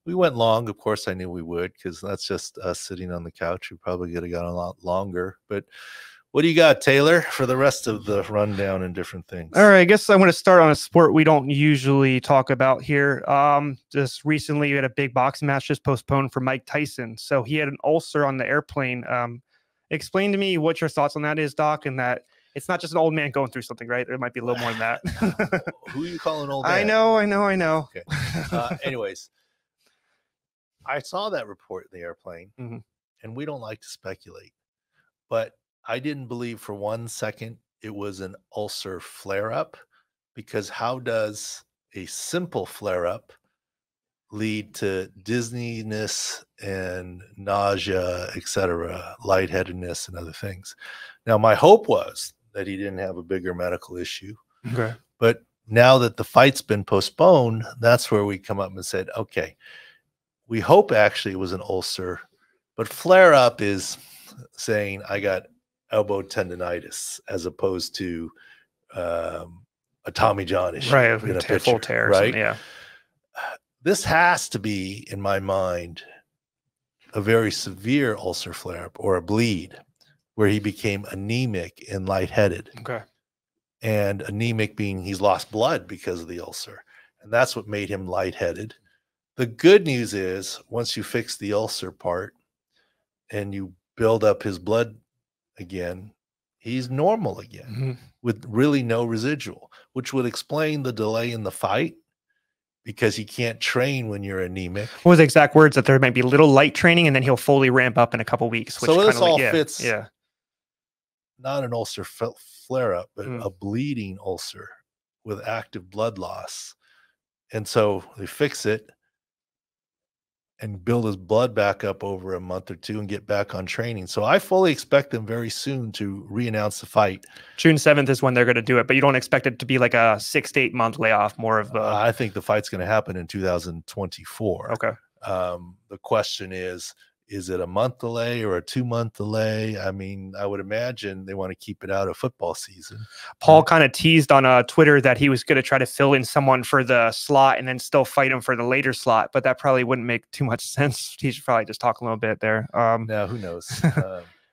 We went long. Of course, I knew we would, because that's just us sitting on the couch. We probably could have gone a lot longer. But what do you got, Taylor, for the rest of the rundown and different things? All right, I guess I want to start on a sport we don't usually talk about here. Just recently, we had a big boxing match just postponed for Mike Tyson. So he had an ulcer on the airplane, Explain to me what your thoughts on that is, Doc, and that it's not just an old man going through something, right? There might be a little more than that. Who are you calling old man? I know. Okay. Anyways, I saw that report in the airplane, and we don't like to speculate, but I didn't believe for 1 second it was an ulcer flare-up, because how does a simple flare-up lead to dizziness and nausea, etc., lightheadedness, and other things? Now, my hope was that he didn't have a bigger medical issue. Okay. But now that the fight's been postponed, that's where we come up and said, okay, we hope actually it was an ulcer, but flare-up is saying I got elbow tendonitis as opposed to a Tommy John issue, right? In a Full picture, tear, right? Yeah. This has to be, in my mind, a very severe ulcer flare-up or a bleed where he became anemic and lightheaded. Okay. And anemic being he's lost blood because of the ulcer. And that's what made him lightheaded. The good news is once you fix the ulcer part and you build up his blood again, he's normal again with really no residual, which would explain the delay in the fight because he can't train when you're anemic. What was the exact words? That there might be little light training and then he'll fully ramp up in a couple weeks. Which So this all fits. fits. Not an ulcer flare-up, but a bleeding ulcer with active blood loss. And so they fix it and build his blood back up over a month or two and get back on training. So I fully expect them very soon to re-announce the fight. June 7th is when they're going to do it, but you don't expect it to be like a 6 to 8 month layoff, more of a... I think the fight's going to happen in 2024. Okay. The question is it a month delay or a 2-month delay? I mean, I would imagine they want to keep it out of football season. Paul kind of teased on Twitter that he was going to try to fill in someone for the slot and then still fight him for the later slot, but that probably wouldn't make too much sense. He should probably just talk a little bit there. Now, who knows?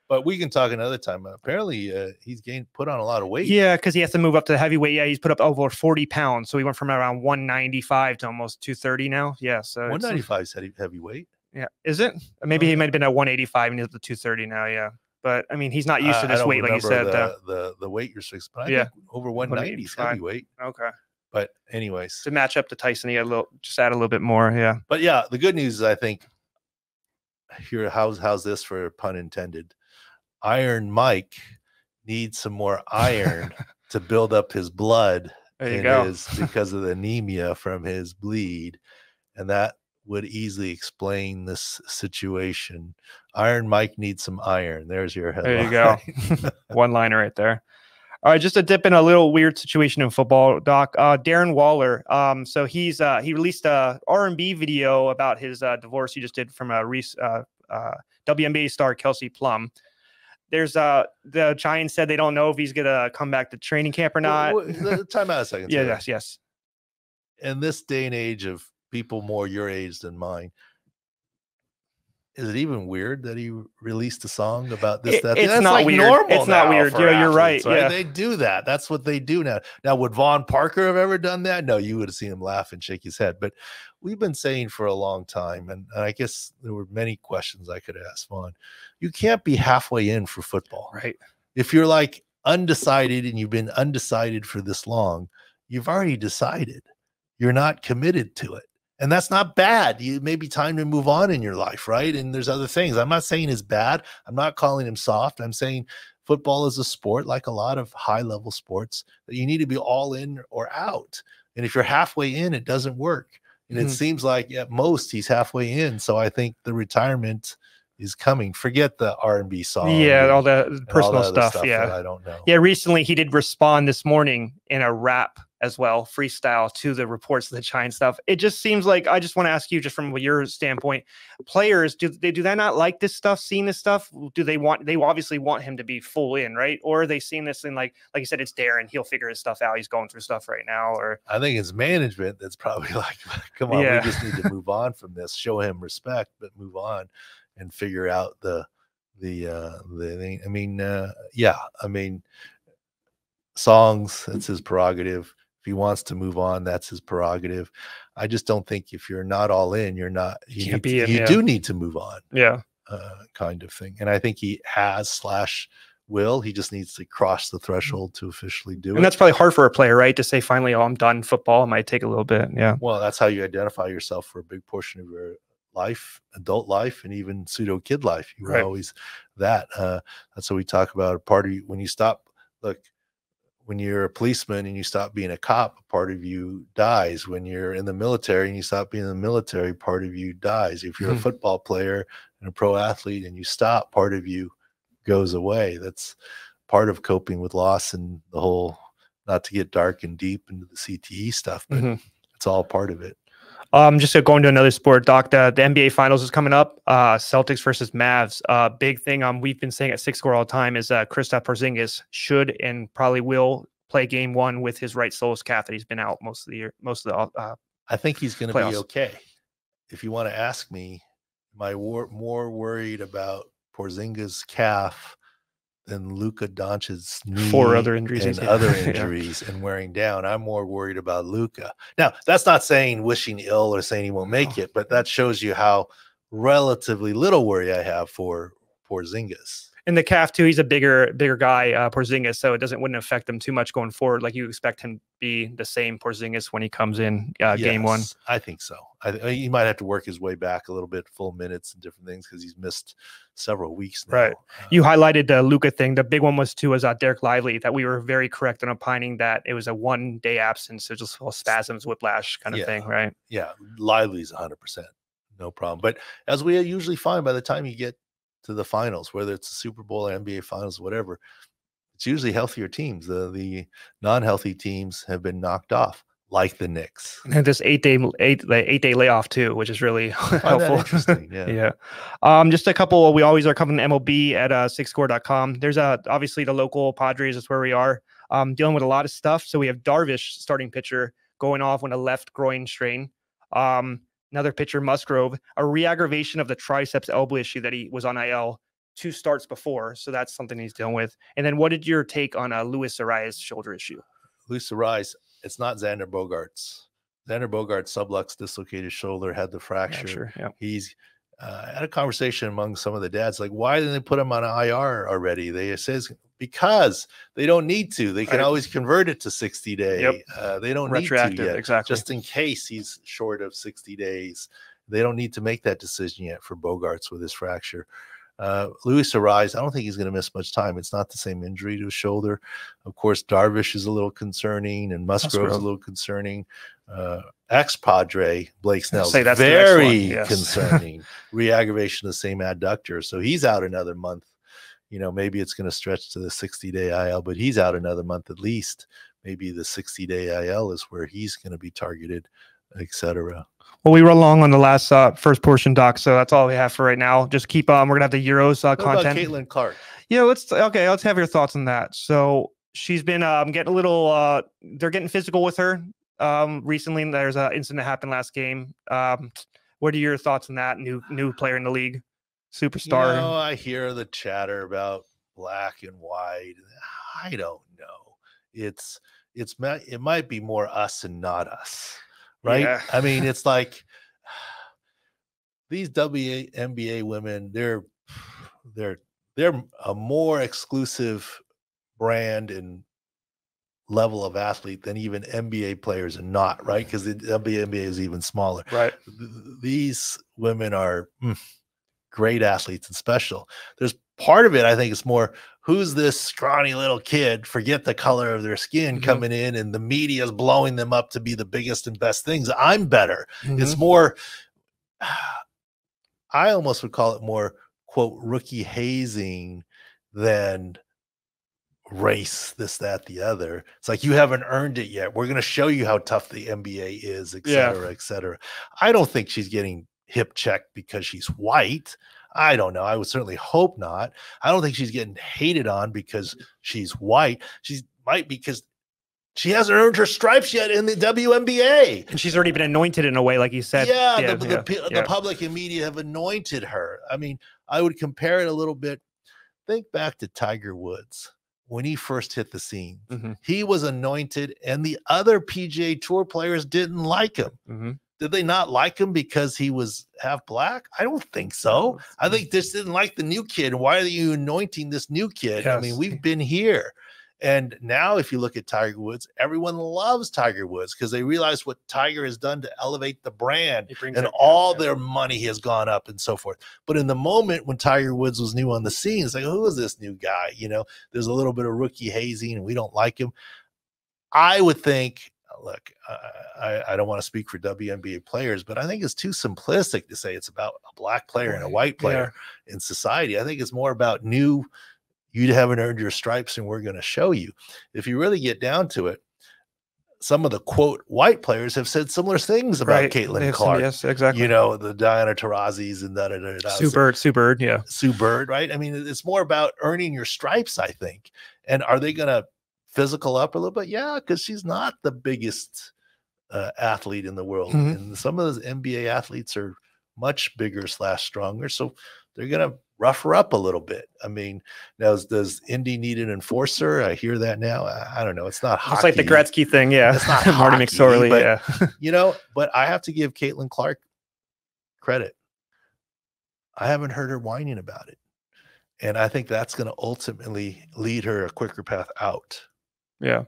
But we can talk another time. Apparently, he's put on a lot of weight. Yeah, because he has to move up to the heavyweight. Yeah, he's put up over 40 pounds. So he went from around 195 to almost 230 now. Yeah, so 195 is heavyweight. Yeah, is it? Maybe he might have been at 185 and he's at the 230 now. Yeah, but I mean, he's not used to this weight, like you said. The weight you're fixed, but I think over 190 is heavyweight. Okay. But anyways, to match up to Tyson, he had just add a little bit more. Yeah. But yeah, the good news is I think here, how's this for pun intended? Iron Mike needs some more iron to build up his blood. There you go. Because of the anemia from his bleed, and that would easily explain this situation. Iron Mike needs some iron. There's your headline. There you go. One liner right there. All right, just to dip in a little weird situation in football, Doc. Darren Waller. So he released a R&B video about his divorce he just did from a WNBA star Kelsey Plum. There's the Giants said they don't know if he's gonna come back to training camp or not. Time out a second. Yes. In this day and age of people more your age than mine, is it even weird that he released a song about this? It's not weird. Normal. It's not weird. You're right. Yeah, they do that. That's what they do now. Now, would Vaughn Parker have ever done that? No, you would have seen him laugh and shake his head. But we've been saying for a long time, and I guess there were many questions I could ask Vaughn. You can't be halfway in for football, right? If you're like undecided and you've been undecided for this long, you've already decided. You're not committed to it. And that's not bad. It may be time to move on in your life, right? And there's other things. I'm not saying it's bad. I'm not calling him soft. I'm saying football is a sport, like a lot of high-level sports, that you need to be all in or out. And if you're halfway in, it doesn't work. And it seems like at most he's halfway in. So I think the retirement is coming. Forget the R&B song. Yeah, all the personal stuff. Yeah, I don't know. Yeah, recently he did respond this morning in a rap as well, freestyle, to the reports of the Giants stuff. It just seems like, I just want to ask you, just from your standpoint, players, do they not like this stuff, seeing this stuff? Do they obviously want him to be full in, right? Or are they seeing this in like you said, it's Darren, he'll figure his stuff out, he's going through stuff right now? Or I think it's management that's probably like, come on, we just need to move on from this, show him respect, but move on and figure out the thing. I mean, songs, that's his prerogative. If he wants to move on, that's his prerogative. I just don't think if you're not all in, you do need to move on. Yeah. kind of thing. And I think he has / will. He just needs to cross the threshold to officially do it. And that's probably hard for a player, right? To say finally, oh, I'm done football. It might take a little bit. Yeah. Well, that's how you identify yourself for a big portion of your life, adult life, and even pseudo kid life. You were always that. That's what we talk about. A part of you, when you stop, look, when you're a policeman and you stop being a cop, a part of you dies. When you're in the military and you stop being in the military, part of you dies. If you're a football player and a pro athlete and you stop, part of you goes away. That's part of coping with loss and the whole, not to get dark and deep into the CTE stuff, but it's all part of it. Just going to another sport, Doc, the NBA Finals is coming up. Celtics versus Mavs. Big thing we've been saying at Six Score all the time is Kristaps Porzingis should and probably will play Game 1 with his right soleus calf that he's been out most of the year. I think he's going to be okay. If you want to ask me, am I more worried about Porzingis' calf than Luka Doncic's knee, 4 other injuries and other injuries and wearing down? I'm more worried about Luka. Now, that's not saying wishing ill or saying he won't make it, but that shows you how relatively little worry I have for Porzingis. And the calf too, he's a bigger guy, Porzingis, so it wouldn't affect him too much going forward. Like you expect him to be the same Porzingis when he comes in Game 1. I think so. He might have to work his way back a little bit, full minutes and different things, because he's missed several weeks now. Right. You highlighted the Luka thing. The big one was Derek Lively, that we were very correct in opining that it was a 1-day absence, so just spasms, whiplash kind of thing, right? Yeah, Lively's 100%, no problem. But as we usually find, by the time you get to the finals, whether it's the Super Bowl or NBA Finals, whatever, it's usually healthier teams. The non-healthy teams have been knocked off, like the Knicks. And this 8-day layoff too, which is really helpful. Interesting. Just a couple. We always are covering MLB at sixscore.com. There's obviously the local Padres is where we are dealing with a lot of stuff. So we have Darvish, starting pitcher, going off with a left groin strain. Another pitcher, Musgrove, a re-aggravation of the triceps elbow issue that he was on IL 2 starts before. So that's something he's dealing with. And then what did your take on Luis Arias shoulder issue? Luis Arias, it's not Xander Bogaerts. Xander Bogaerts sublux dislocated shoulder, had the fracture. He's had a conversation among some of the dads, like, why didn't they put him on an IR already? They says because they don't need to. They can always convert it to 60 days. They don't need to yet. Exactly. Just in case he's short of 60 days. They don't need to make that decision yet for Bogaerts with his fracture. Luis Arias, I don't think he's going to miss much time. It's not the same injury to his shoulder. Of course, Darvish is a little concerning, and Musgrove's a little concerning. Ex-Padre Blake Snell's very concerning. Re-aggravation of the same adductor, so he's out another month. Maybe it's going to stretch to the 60-day IL, but he's out another month at least. Maybe the 60-day IL is where he's going to be targeted, etc. Well, we were long on the last first portion, Doc, so that's all we have for right now. Just keep we're gonna have the Euros content. Caitlin Clark. Yeah, let's have your thoughts on that. So she's been getting a little they're getting physical with her recently. There's an incident that happened last game. What are your thoughts on that? New player in the league, superstar. I hear the chatter about black and white. I don't know. It might be more us and not us. Right. Yeah. I mean, it's like these WNBA women, they're a more exclusive brand and level of athlete than even NBA players are not, right? Because the WNBA is even smaller. Right. These women are great athletes and special. There's part of it, I think, it's more, who's this scrawny little kid, forget the color of their skin, coming in, and the media is blowing them up to be the biggest and best things. I'm better. It's more, I almost would call it more, quote, rookie hazing than race, this, that, the other. It's like, you haven't earned it yet. We're going to show you how tough the NBA is, et cetera, et cetera. I don't think she's getting hip checked because she's white. I don't know. I would certainly hope not. I don't think she's getting hated on because she's white. She might because she hasn't earned her stripes yet in the WNBA. And she's already been anointed in a way, like you said. The public and media have anointed her. I mean, I would compare it a little bit. Think back to Tiger Woods when he first hit the scene. He was anointed, and the other PGA Tour players didn't like him. Did they not like him because he was half black? I don't think so. I think they just didn't like the new kid. Why are you anointing this new kid? Yes. I mean, we've been here. And now if you look at Tiger Woods, everyone loves Tiger Woods because they realize what Tiger has done to elevate the brand, and all their money has gone up and so forth. But in the moment when Tiger Woods was new on the scene, it's like, who is this new guy? You know, there's a little bit of rookie hazing and we don't like him. I would think, look, I don't want to speak for WNBA players, but I think it's too simplistic to say it's about a black player and a white player in society. I think it's more about you haven't earned your stripes and we're going to show you. If you really get down to it, some of the quote white players have said similar things about Caitlin Clark. Yes, exactly. You know, the Diana Taurasi's and Sue Bird, yeah. Sue Bird, right? I mean, it's more about earning your stripes, I think. And are they going to physical up a little bit? Yeah, because she's not the biggest athlete in the world. And some of those NBA athletes are much bigger / stronger. So they're going to rough her up a little bit. I mean, now does Indy need an enforcer? I hear that now. I don't know. It's not hockey. It's like the Gretzky thing. Yeah. It's not Marty McSorley. But, yeah. You know, but I have to give Caitlin Clark credit. I haven't heard her whining about it. And I think that's going to ultimately lead her a quicker path out. Yeah.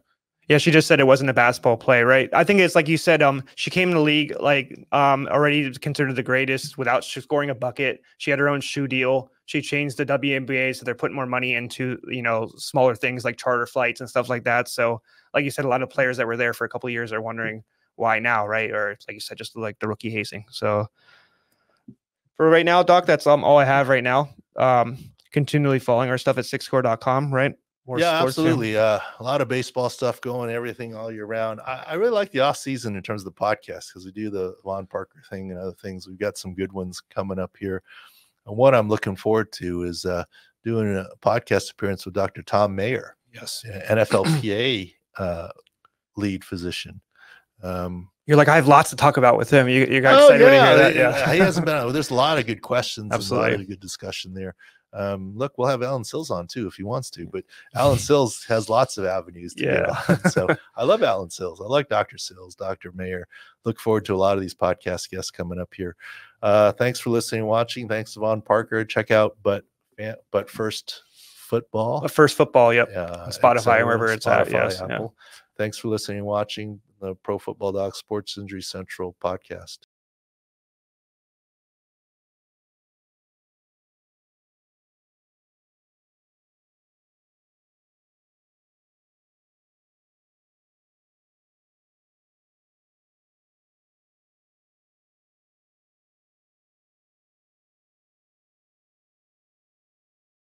Yeah, she just said it wasn't a basketball play, right? I think it's like you said, she came in the league like already considered the greatest without scoring a bucket. She had her own shoe deal. She changed the WNBA, so they're putting more money into, you know, smaller things like charter flights and stuff like that. So like you said, a lot of players that were there for a couple of years are wondering why now, right? Or like you said, just like the rookie hazing. So for right now, Doc, that's all I have right now. Continually following our stuff at sixscore.com, right? Yeah, absolutely. A lot of baseball stuff going, everything all year round. I really like the off season in terms of the podcast because we do the Vaughn Parker thing and other things. We've got some good ones coming up here. And what I'm looking forward to is doing a podcast appearance with Dr. Tom Mayer. Yes. NFLPA lead physician. You're like, I have lots to talk about with him. You got excited when you hear that. Yeah. He hasn't been on. There's a lot of good questions. Absolutely. And a lot of good discussion there. Look, we'll have Alan Sills on too if he wants to, but Alan Sills has lots of avenues to get on. So I love Alan Sills. I like Dr. Sills, Dr. Mayer. Look forward to a lot of these podcast guests coming up here. Thanks for listening and watching. Thanks to Vaughn Parker. Check out But First Football. First Football, yep. Spotify, wherever it's at. Yes. Apple. Thanks for listening and watching the Pro Football Doc Sports Injury Central podcast.